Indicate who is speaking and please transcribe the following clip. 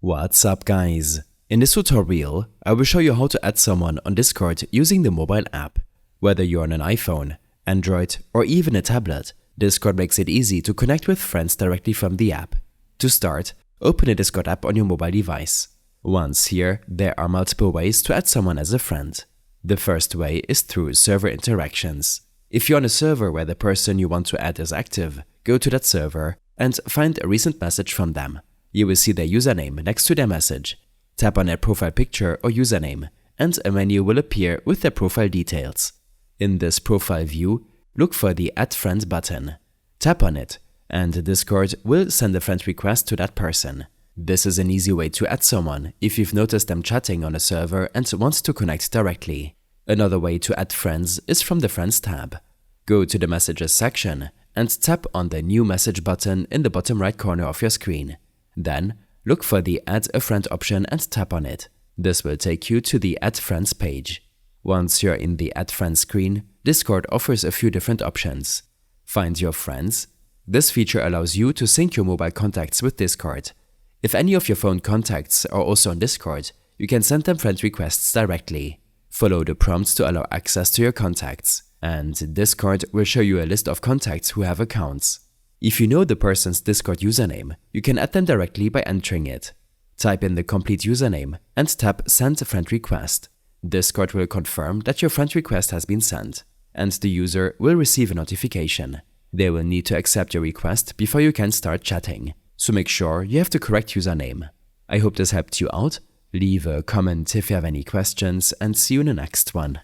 Speaker 1: What's up guys? In this tutorial, I will show you how to add someone on Discord using the mobile app. Whether you're on an iPhone, Android or even a tablet, Discord makes it easy to connect with friends directly from the app. To start, open a Discord app on your mobile device. Once here, there are multiple ways to add someone as a friend. The first way is through server interactions. If you're on a server where the person you want to add is active, go to that server and find a recent message from them. You will see their username next to their message. Tap on their profile picture or username, and a menu will appear with their profile details. In this profile view, look for the Add Friend button. Tap on it, and Discord will send a friend request to that person. This is an easy way to add someone if you've noticed them chatting on a server and want to connect directly. Another way to add friends is from the Friends tab. Go to the Messages section and tap on the New Message button in the bottom right corner of your screen. Then, look for the Add a Friend option and tap on it. This will take you to the Add Friends page. Once you're in the Add Friends screen, Discord offers a few different options. Find your friends. This feature allows you to sync your mobile contacts with Discord. If any of your phone contacts are also on Discord, you can send them friend requests directly. Follow the prompts to allow access to your contacts, and Discord will show you a list of contacts who have accounts. If you know the person's Discord username, you can add them directly by entering it. Type in the complete username and tap Send Friend Request. Discord will confirm that your friend request has been sent, and the user will receive a notification. They will need to accept your request before you can start chatting, so make sure you have the correct username. I hope this helped you out. Leave a comment if you have any questions, and see you in the next one.